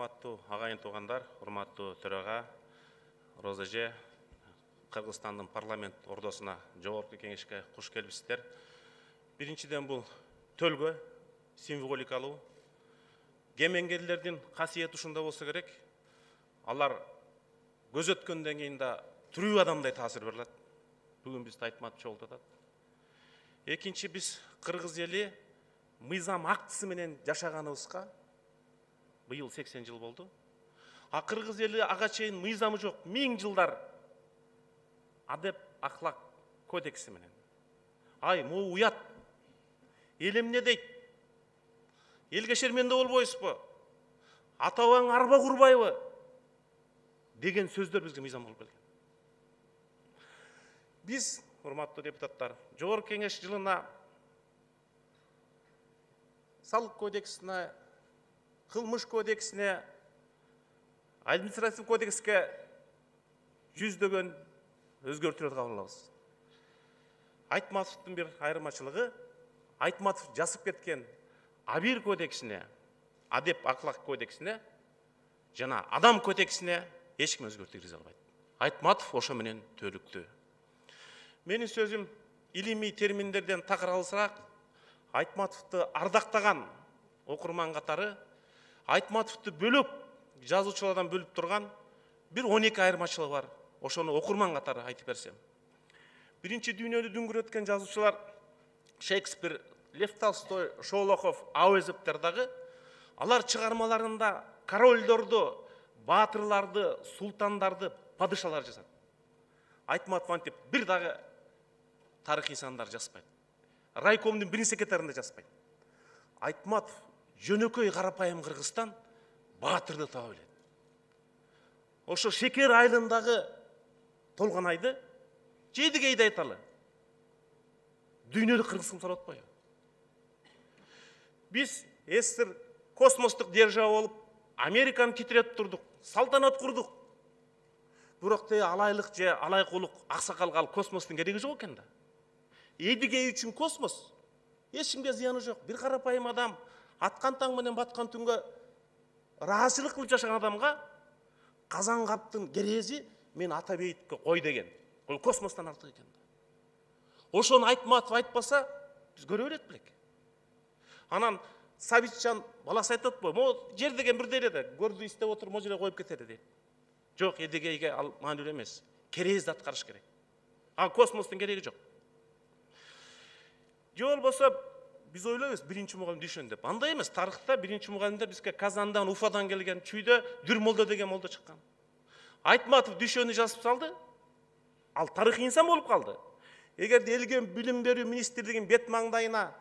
Урматтуу агайын туугандар, урматтуу төраға, Роза эже, Кыргызстандын парламент ордосуна, жогорку кеңешке куш келипсиздер. Биринчиден бул төлгө символикалуу. Кемеңгерлердин касиети ушунда болсо керек. Алар көз өткөндөн кийин да тирүү адамдай таасир берилет. Бүгүн бизди Айтматов чогултат. Экинчи, биз кыргыз эли мыйзам актысы менен жашаганыбызга быйыл 80 жыл болду. А кыргыз эли ага чейин мыйзамы жок, 1000 жылдар адеп аклак кодекси менен. Ай, могу уят. Эл эмне дейт? Элге шерменде болбойсузбу? Ата бабаң арба курбайбы? Деген сөздөр бизге мыйзам болуп келген. Биз, урматтуу депутаттар, жогорку кеңеш жылына салык кодексине, кылмыш кодексине, административдик кодекске жүздөгөн өзгөртүүлөр кабыл алабыз. Айтматовдун бир айырмачылыгы, Айтматов жазып кеткен Абир кодексине, адеп аклак кодексине жана адам кодексине эч ким өзгөртүүгө албайт. Айтматов ошо менен төлүктүү. Менин сөзүм илимий терминдерден такыралысыраак. Айтматовду ардактаган окурман катары Айтматовду бөлөп, жазуучулардан бөлүп турган бир 12 айырмачылыгы бар. Ошону окурман катары айтып берсем. Биринчи дүйнөнү дүңгүрөткөн жазуучулар Шекспир, Лев Толстой, Шолохов, Ауэзовдер дагы алар чыгармаларында королдорду, баатырларды, султандарды, падышалар жазат. Айтматов антип бир дагы тарых инсандар жазбайт. Райкомдун биринчи секретарында жазбайт. Айтматов жөнөкөй карапайым Кыргызстан баатырды таба билет. Ошо Шекер айылындагы Толгонайды жейдигейди айталы. Дүйнөлүк Кыргызстан таратпайбы? Биз эстер космостук держава болуп, Американы титиретип турдук, салтанат курдук. Бирок алайлык же алайкулук аксакалга космостун кереги жок экен да. Эдигей үчүн космос эч кимге зыяны жок. Бир карапайым адам аткан таң менен баткан түнгө ыраазычылык кылып жашаган адамга казан каптын керези мен ата бейитке кой деген. Бул космостон артык экен да. Ошону Айтматов айтпаса биз көрө берет белек. Анан Сабитжан баласы айтат го, "Мо жер деген бир эле, көрдү истеп отур, мо жерге коюп кетели" дейт. Жок, эдигейге ал маанилүү эмес. Керезди аткарыш керек. А космостун кереги жок. Же болбосо биз ойлойбуз биринчи мугалим düşөн деп. Андай эмес. Тарыхта биринчи мугалимдер бизге Казандан, Уфадан келген чүйдө Дүрмолдо деген молдо чыккан. Айтматов düşөнү жазып салды. Ал тарых инсан болуп калды. Эгерде элге билим берүү министрлигинин бет маңдайына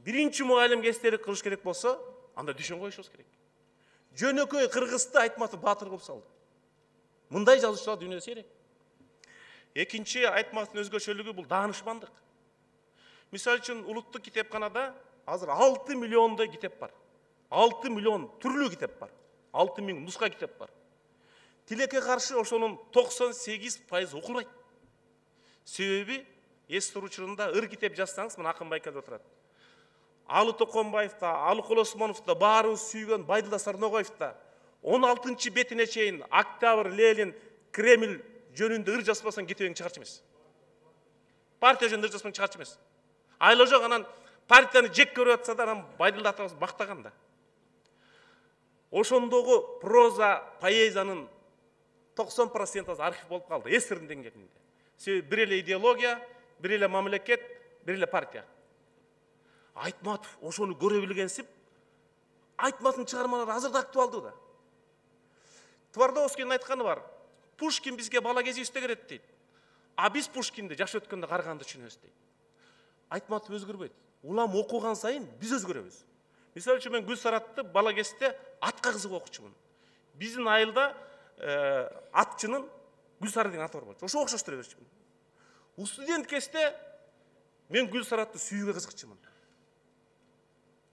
биринчи мугалим эстелик кылыш керек болсо, анда düşөн коюшубуз керек. Жөнөкөй Кыргызды Айтматов баатыр кылып салды. Мындай жазуучулар дүйнөдө сейрек. Экинчи, Айтматовдун өзгөчөлүгү бул даанышмандык. Мисалы үчүн улуттук китепканада азыр 6 миллиондой китеп бар. 6 миллион түрлүү китеп бар. 6 миң нуска китеп бар. Тилекке каршы ошонун 98% окулбайт. Себеби эстер учурунда ыр китеп жазсаңыз, мына Акын Байкалда отурат. Алы Токонбаев да, Алыкул Осмонов да, баарыбыз сүйгөн Байдылда Сарногоев да 16 бетине чейин Октябрь, Ленин, Кремль жөнүндө ыр жазбасаң китебиң чыгарчы эмес. Партия жөнүндө ыр жазбасаң чыгарчы эмес. Айла жок, анан партияны жек көрүп атса да, анан Байдылда атабыз бактаган да. Ошондогу проза, поэзиянын 90% архив болуп калды, эстердин деңгээлинде. Себеби бир эле идеология, бир эле мамлекет, бир эле партия. Айтматов ошону көрө билгенсип, Айтматовдун чыгармалары азыр да актуалдуу да. Твардовскийдин айтканы бар. Пушкин бизге бала кезибизде керет дейт. А биз Пушкинди жаш өткөндө карганды түшүнөбүз дейт. Айтматов өзгөрбөйт. Улам окуган сайын биз өзгөрөбүз. Мисалы үчүн мен Гүлсаратты бала кезде атка кызык окучумун. Биздин айылда атчынын Гүлсара деген аты бар болчу. Ошо окшоштура берчүмүн. Студент кезде мен Гүлсаратты сүйүүгө кызыкчумун.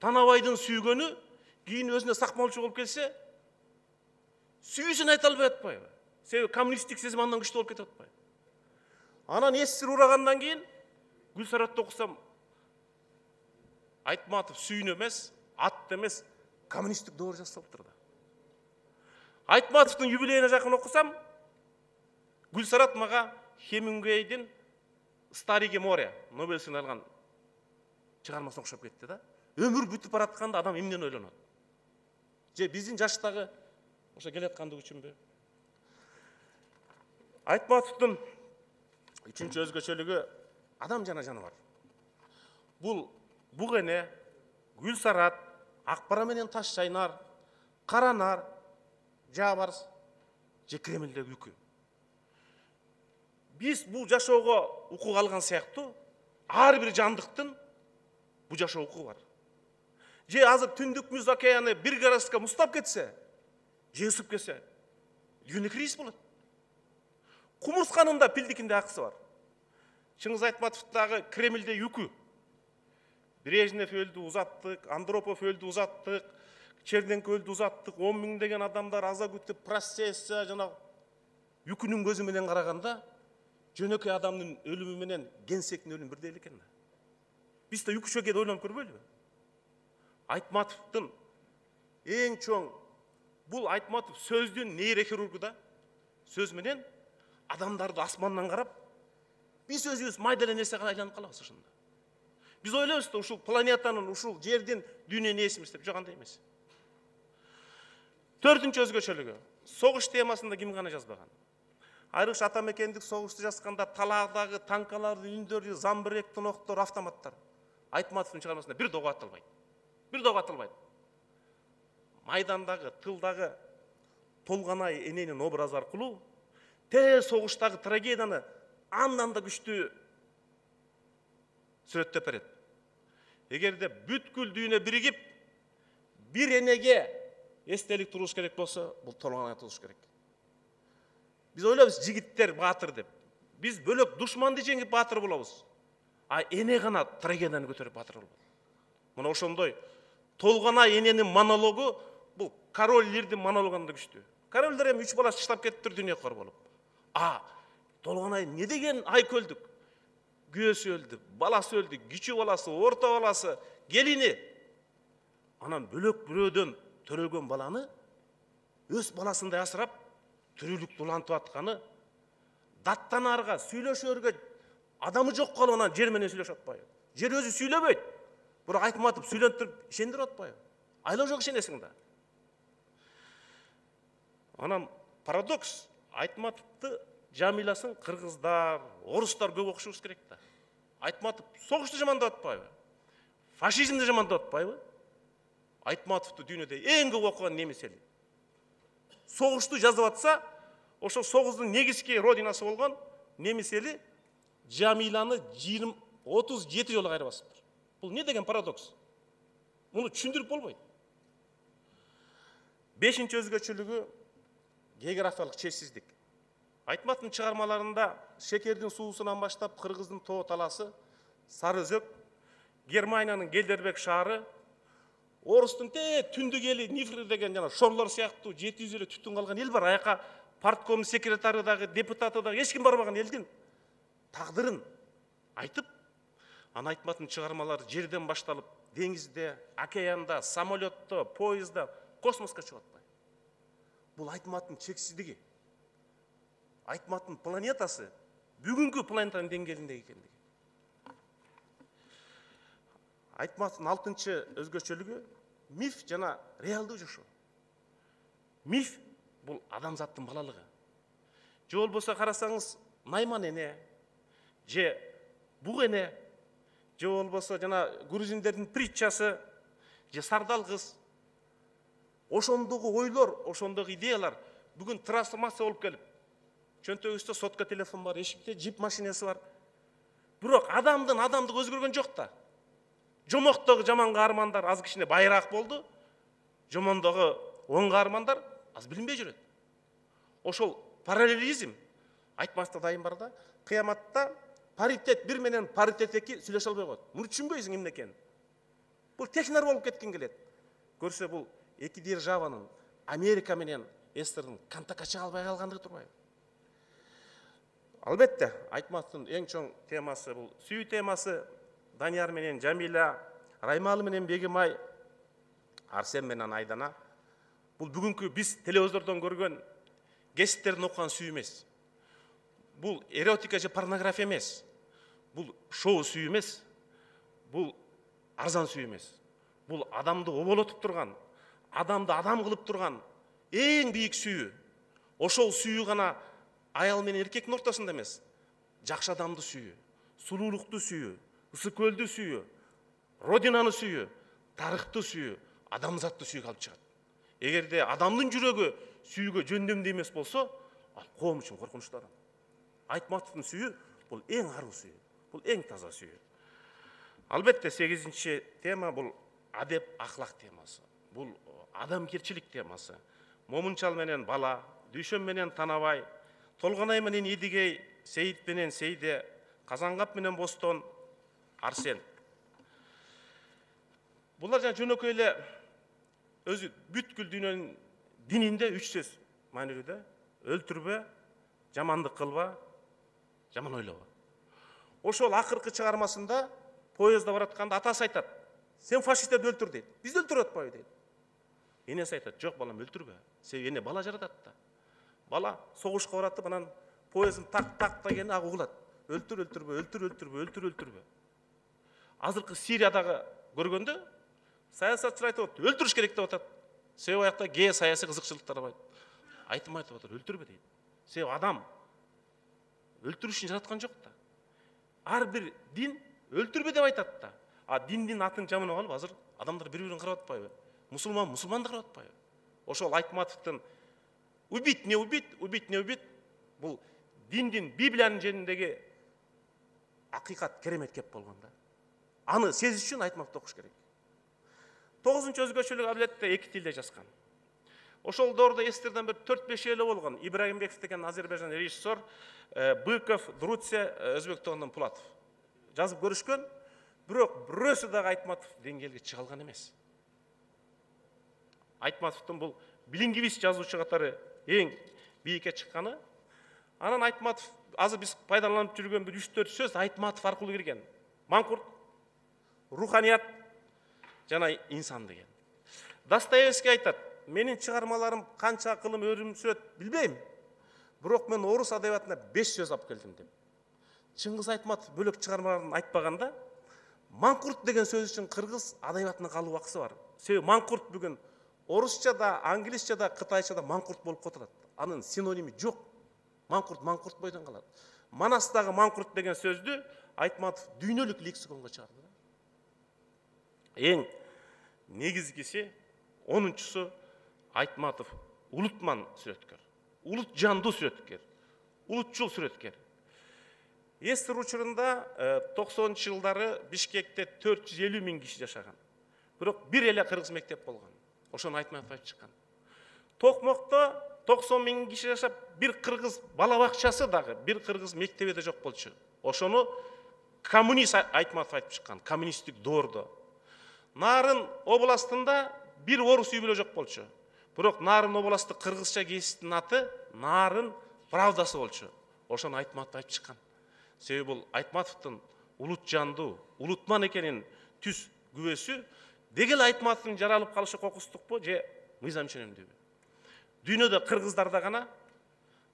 Танабайдын сүйгөнү кийин өзүнө сакмалчу болуп келсе, сүйүүсүн айта албай атпайбы? Себеби коммунисттик сезим андан күчтүү болуп кетип атпайбы? Анан эсир урагандан кийин Гүлсаратты окусам, Айтматов сүйүүнү эмес, ат эмес, коммунисттик доор жасалып турду. Айтматовдун юбилейине жакын окусам, Гүлсарат мага Хемингуэйдин «Стариге море» Нобель сыйлыгын алган чыгармасына окшоп кетти да. Өмүр бүтүп баратканда адам эмнени ойлонот? Же биздин жаштагы ошо келаткандык үчүнбү? Айтматовдун үчүнчү өзгөчөлүгү адам жана жаныбар. Бул бугене, Гүлсарат, Акбара менен Таш чайнар, Каранар, Жабарс же Кремлдеги үкү. Биз бул жашоого укук алган сыяктуу, ар бир жандыктын бул жашоо укугу бар. Же азыр Түндүк Муз океаны 1 градуска муздап кетсе, же ысып кетсе, дүйнө кризис болот. Кумурсканын да пилдикинде акысы бар. Чыңгыз Айтматовдагы Кремлдеги үкү. Брежнев өлдү, узаттык, Андропов өлдү, узаттык, Черненко өлдү, узаттык, 10 000 деген адамдар аза күтүп, процессия жана үкүнүн көзү менен караганда, жөнөкөй адамдын өлүмү менен генсектин өлүмү бирдей эле экен да. Биз да үкү чөгөдө ойлонуп көрбөйлүбү? Айтматовдун эң чоң, бул Айтматов сөздүн нейрохирургу да, сөз менен адамдарды асмандан карап, биз өзүбүз майда эле нерсеге айланып калабыз ошондо. Биз ойлойбуз да ушул планетанын, ушул жердин дүйнөнүн ээсимиз деп, жок андай эмес. Төртүнчү өзгөчөлүгү, согуш темасында ким гана жазбаган. Айрыкча атамекендик согушту жазганда талаадагы танкалардын үндөрү, замбыректин октор, автоматтар. Айтматовдун чыгармасында бир дого атылбайт. Бир дого атылбайт. Майдандагы, тылдагы Толгонай эненин образы аркылуу согуштагы трагедияны андан да күчтүү сүрөттөп берет. Эгерде бүткүл дүйнө биригип, бир энеге эстелик туруш керек болсо, бул Толгонай туруш керек. Биз ойлойбуз жигиттер баатыр деп. Биз бөлөк душманды жеңип баатыр болобуз. А эне гана трагедияны көтөрүп баатыр болот. Мына ошондой Толгонай эненин монологу бул король лирдин монологунан да күчтүү. Корольдер эми 3 баласы чыштап кетиптир дүйнөгө кор болуп. А Толгонай не деген айкөлдүк? Күйөөсү өлдү, баласы өлдү, кичүү баласы, орто баласы, келини. Анан бөлөк бирөөдөн төрөлгөн баланы өз баласындай асырап, төрөлүктү улантып атканы, даттанарга, сүйлөшөргө адамы жок калып анан жер менен сүйлөшүп атпайбы? Жер өзү сүйлөбөйт. Бирок Айтматов сүйлөндүрүп ишендирип атпайбы? Айла жок ишенесиң да. Анан парадокс, Айтматовду Жамиласын кыргыздар, орустар көп окушубуз керек да. Айтматов согушту жамандап атпайбы? Фашизмди жамандап атпайбы? Айтматовду дүйнөдө эң көп окуган немис эли. Согушту жазып атса, ошо согуздун негизги родинасы болгон немис эли Жамиланы 37 жолу кайра басыптыр. Бул не деген парадокс? Муну түшүндүрүп болбойт. 5-нчи өзгөчөлүгү географиялык чексиздик. Айтматовдун чыгармаларында Шекердин суусунан баштап Кыргыздын Тоо таласы, Сары өзөк, Германиянын Гельдербек шаары, орустун түндүк эли Нифр деген жана шорлор сыяктуу 700 эле түтүн калган эл бар. Аяка партком секретары дагы, депутаты дагы эч ким барбаган элдин тагдырын айтып, аны Айтматовдун чыгармалары жерден башталып, деңизде, океанда, самолетто, поездда, космоска чыгып атпайбы? Бул Айтматовдун чексиздиги. Айтматовдун планетасы бүгүнкү планетанын деңгээлинде экендиги. Айтматовдун 6-нчы өзгөчөлүгү миф жана реалдуу жашоо. Миф бул адамзаттын балалыгы. Же болбосо карасаңыз, Найман эне, же буг эне, же болбосо жана грузиндердин притчасы, же Сардал кыз. Ошондогу ойлор, ошондогу идеялар бүгүн трансформация болуп келип, чөнтөгүбүздө сотка телефон бар, эшикте джип машинеси бар. Бирок адамдык өзгөргөн жок да. Жомоктогу жаман каармандар аз кичине байыраак болду. Жомондогу оң каармандар аз билинбей жүрөт. Ошол параллелизм Айтматовдо дайым бар да. Кыяматта паритет 1 менен паритет 2 сүйлөшө албай коет. Муну түшүнбөйсүң эмне экенин. Бул технар болуп кеткен келет. Көрсө бул эки державанын, Америка менен СССРдин контактка чыга албай калгандыгы турбайбы? Албетте, Айтматовдун эң чоң темасы бул сүйүү темасы. Данияр менен Жамиля, Раймалы менен Бегимай, Арсен менен Айдана. Бул бүгүнкү биз телевизордон көргөн геситтердин окуган сүйүү эмес. Бул эротика же порнография эмес. Бул шоу сүйүү эмес. Бул арзан сүйүү эмес. Бул адамды оболотуп турган, адамды адам кылып турган эң бийик сүйүү. Ошол сүйүү гана аял менен эркектин ортосунда эмес. Жакшы адамды сүйүү, сулуулукту сүйүү, ысык көлдү сүйүү, родинаны сүйүү, тарыхты сүйүү, адамзатты сүйүүгө алып чыгат. Эгерде адамдын жүрөгү сүйүүгө жөндөмдүү эмес болсо, ал коом үчүн коркунучтуу адам. Айтматовдун сүйүү бул эң аруу сүйүү, бул эң таза сүйүү. Албетте 8-чи тема бул адеп ахлак темасы. Бул адамгерчилик темасы. Момунчал менен бала, Дүйшөн менен Танабай, Толгонай менен Едигей, Сейит менен Сейде, Казангап менен Бостон, Арсен. Булар жана жөнөкөй эле өзү бүткүл дүйнөнүн дининде 3 сөз маанилүүдө: өлтүрбө, жамандык кылба, жаман ойлоба. Ошол акыркы чыгармасында поездда баратканда атасы айтат: "Сен фашисттерди өлтүр" дейт. "Бизди өлтүрүп атпайбы" дейт. Энеси айтат: "Жок балам, өлтүрбө. Себеби эне бала жаратат да. Бала согушка барат, анан поезддин так дегени ак угулат. Өлтүр, өлтүрбө, өлтүр, өлтүрбө, өлтүр, өлтүрбө." Азыркы Сириядагы көргөндө саясатчылар айтып атат: "Өлтүрүш керек" деп атат. Себеби аякта гей саясий кызыкчылыктар бар. Айтым айтып атат: "Өлтүрбө" дейт. Себеби адам өлтүрүш үчүн жараткан жок да. Ар бир дин өлтүрбө деп айтат да. А диндин атын жаманап алып азыр адамдар бири-бирин карап атпайбы? Мусулманды карап атпайбы? Ошол Айтматовдун убить, не убить, убить, не убить бул диндин, Библиянын жериндеги акыйкат керемет кеп болгон да. Аны сезиш үчүн Айтматовду окуш керек. 9-чу өзгөчөлүк албетте 2 тилде жазган. Ошол доордо эстерден бир 4-5 эле болгон. Ибрагимбеков деген Азербайжан режиссер, Быков, Друция, Өзбекстандан Пулатов жазып көрүшкөн, бирок бирөөсү дагы Айтматов деңгээлге чыга алган эмес. Айтматовдун бул билингвист жазуучу катары эң бийикке чыкканы. Анан Айтматов азыр биз пайдаланып жүргөн бир 3-4 сөз Айтматов аркылуу кирген. Маңкурт, руханият жана инсан деген. Достоевский айтат: "Менин чыгармаларым канча кылым өрүмсөт билбейм, бирок мен орус адабиятына 5 сөз алып келдим" деп. Чыңгыз Айтматов бөлөк чыгармаларын айтпаганда, маңкурт деген сөз үчүн кыргыз адабиятынын калуу убакысы бар. Себеби маңкурт бүгүн орусчада, англисчада, кытайчада маңкурт болуп калат. Анын синоними жок. Маңкурт бойдон калат. Манастагы маңкурт деген сөздү Айтматов дүйнөлүк лексиконго чыгарды. Эң негизгиси 10-чусу Айтматов улутман сүрөткөр, улут жандуу сүрөткөр, улутчул сүрөткөр. Эстер учурунда 90-чы жылдары Бишкекте 450 000 киши жашаган. Бирок бир эле кыргыз мектеп болгон. Ошону Айтматов айтып чыккан. Токмокто 90 000 киши жашап, бир кыргыз бала бакчасы дагы, бир кыргыз мектеби да жок болчу. Ошону коммунист Айтматов айтып чыккан, коммунисттик доордо. Нарын областында бир орус үй бүлө жок болчу. Бирок Нарын областтык кыргызча гезиттин аты Нарын Правдасы болчу. Ошону Айтматов айтып чыккан. Себеби бул Айтматовдун улут жандуу, улутман экенин түз күбөсү дегел Айтматовдун жаралып калышы кокустукпу же мыйзам ченемдүүбү? Дүйнөдө кыргыздарда гана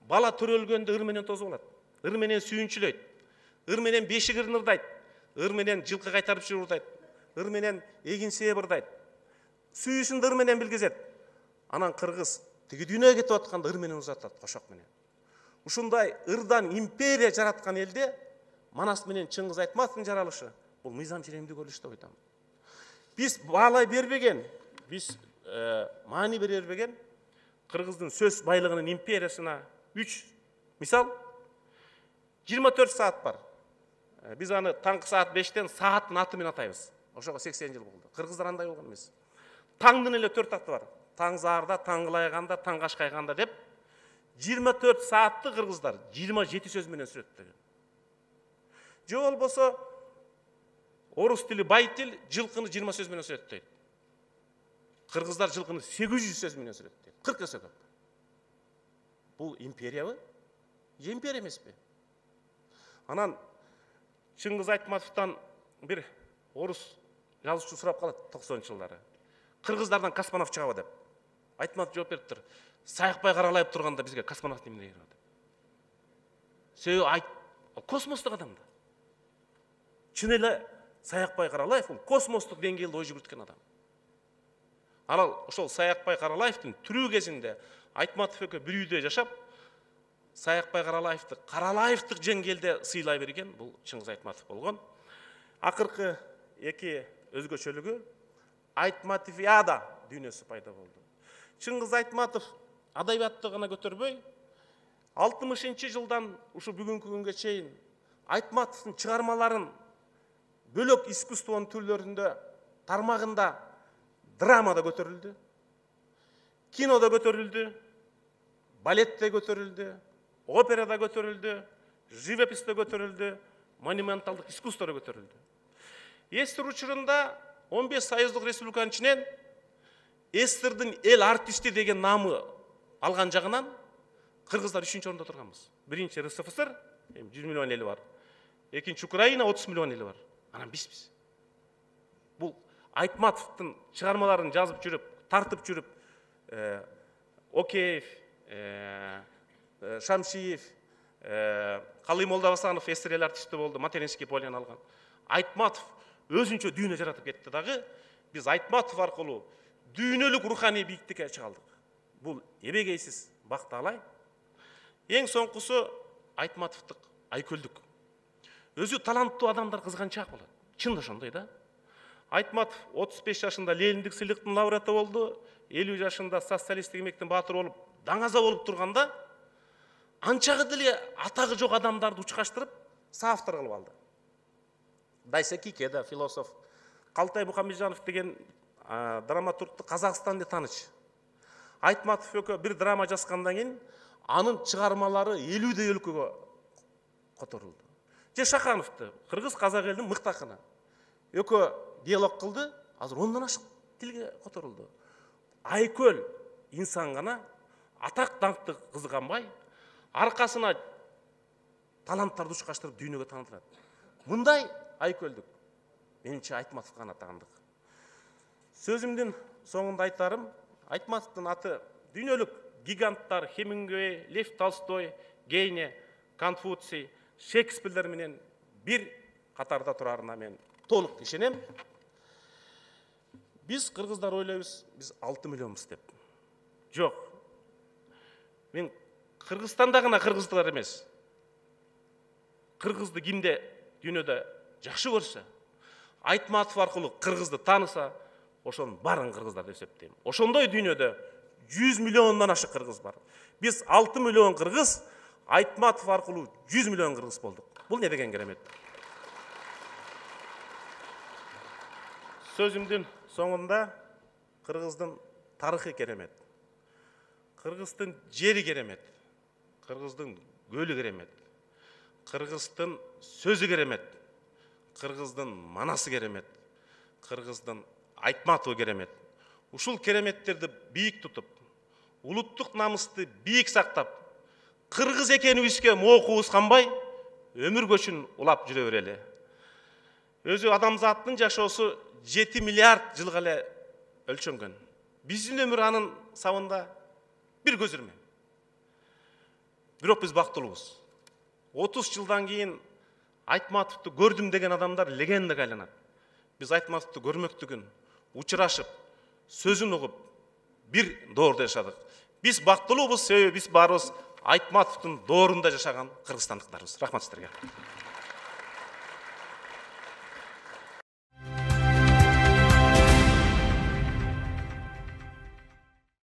бала төрөлгөндө ыр менен тосуп алат, ыр менен сүйүнчүлөйт, ыр менен бешик ырнырдайт, ыр менен жылкы кайтарып жүрүрдайт, ыр менен эгин сээ бырдайт. Сүйүүсүн ыр менен билгизет. Анан кыргыз тиги дүйнөгө кетип атканда ыр менен узатат, кошок менен. Ушундай ырдан империя жараткан элде Манас менен Чыңгыз Айтматовдун жаралышы бул мыйзам ченемдүү көрүнүш деп айтам. Биз баалай бербеген, биз маани бере бербеген кыргыздын сөз байлыгынын империясына 3 мисал 24 саат бар. Биз аны таңкы саат 5-тен сааттын аты менен атайбыз. Ошого 80 жыл болду. Кыргыздар андай болгон эмес. Таңдын эле 4 аты бар. Таң заарда, таң кылайганда, таң кашкайганда деп 24 саатты кыргыздар 27 сөз менен сүрөттөгөн. Же болбосо орус тили бай тил, жылкыны 20 сөз менен сүрөттөйт. Кыргыздар жылкыны 800 сөз менен сүрөттөйт. 40 эсе көп. Бул империябы? Же империя эмеспи? Анан Чыңгыз Айтматовдон бир орус жазуучу сурап калат 90-жылдары. Кыргыздардан космонавт чыгабы деп. Айтматов жооп бериптир. Саякбай Каралаев турганда бизге космонавт эмне керек деп. Себеби космостук адам да. Чын эле Саякбай Каралаев космостук деңгээлде ой жүгүрткөн адам. Анан ошол Саякбай Каралаевдин тирүү кезинде Айтматов экөө бир үйдө жашап, Саякбай Каралаевди Каралаевдик деңгээлде сыйлай берген бул Чыңгыз Айтматов болгон. Акыркы эки өзгөчөлүгү Айтматовиада дүйнөсү пайда болду. Чыңгыз Айтматов адабиятты гана көтөрбөй, 60-жылдан ушу бүгүнкү күнгө чейин Айтматовдун чыгармаларын бөлөк искусствонун түрлөрүндө тармагында драмада көтөрүлдү, кинода көтөрүлдү, балетте көтөрүлдү, операда көтөрүлдү, живописте көтөрүлдү, монументалдык искусстводо көтөрүлдү. СССР учурунда 15 союздук республиканын ичинен СССРдин эл артисти деген наамы алган жагынан кыргыздар 3-чү орунда турганбыз. Биринчи РСФСР 100 миллион эли бар. Экинчи Украина 30 миллион эли бар. Анан бизбиз. Бул Айтматовдун чыгармаларын жазып жүрүп, тартып жүрүп, Океев, Шамшиев, Калый Молдабасанов СССР эл артисти болду, Материнский полен алган. Айтматов өзүнчө дүйнө жаратып кетти дагы. Биз Айтматов аркылуу дүйнөлүк руханий бийиктикке чыгалдык. Бул эбегейсиз бакталай. Эң соңкусу Айтматовдук айкөлдүк. Өзү таланттуу адамдар кызганчаак болот. Чын да ошондой да. Айтматов 35 жашында Лениндик сыйлыктын лауреаты болду. 50 жашында социалисттик эмектин баатыры болуп, даңаза болуп турганда, анчагы деле атагы жок адамдарды учкаштырып, соавтор кылып алды. Дайса Кикеда, философ, Калтай Мухамеджанов деген драматургду Казакстанда тааныч. Айтматов экөө бир драма жазгандан кийин анын чыгармалары 50 өлкөгө которулду. Же Шахановду, кыргыз казак элдин мыкты акыны. Экөө диалог кылды, азыр 10-дан ашык тилге которулду. Айкөл инсан гана атак даңкты кызганбай, аркасына таланттарды учкаштырып дүйнөгө таанытат. Мындай айкөлдүк менимче Айтматов гана таандык. Сөзүмдүн соңунда айтарым, Айтматовдун аты дүйнөлүк гиганттар Хемингуэй, Лев Толстой, Гейне, Конфуций, Шекспирлер менен бир катарда турарына мен толук ишенем. Биз кыргыздар ойлойбуз, биз 6 миллионбуз деп. Жок. Мен Кыргызстанда гана кыргыздылар эмес. Кыргызды кимде дүйнөдө жакшы көрсө, Айтматов аркылуу кыргызды тааныса, ошонун баарын кыргыздар деп эсептейм. Ошондой дүйнөдө 100 миллиондон ашык кыргыз бар. Биз 6 миллион кыргыз, Айтматов аркылуу 100 миллион кыргыз болдук. Бул не деген керемет? Сөзүмдүн соңунда кыргыздын тарыхы керемет. Кыргыздын жери керемет. Кыргыздын көлү керемет. Кыргыздын сөзү керемет. Кыргыздын манасы керемет. Кыргыздын Айтматову керемет. Ушул кереметтерди бийик тутуп, улуттук намысты бийик сактап, кыргыз экенибизге моокубуз канбай, өмүр көчүн улап жүрө берели. Өзү адамзаттын жашоосу 7 миллиард жылга эле өлчөнгөн. Биздин өмүр анын сабында бир көзүрмө. Бирок биз бактылуубуз. 30 жылдан кийин Айтматовду көрдүм деген адамдар легендага айланат. Биз Айтматовду көрмөктүгүн, учурашып, сөзүн угуп, бир доордо жашадык. Биз бактылуубуз, себеби биз баарыбыз Айтматовдун доорунда жашаган кыргызстандыктарбыз. Рахмат сиздерге.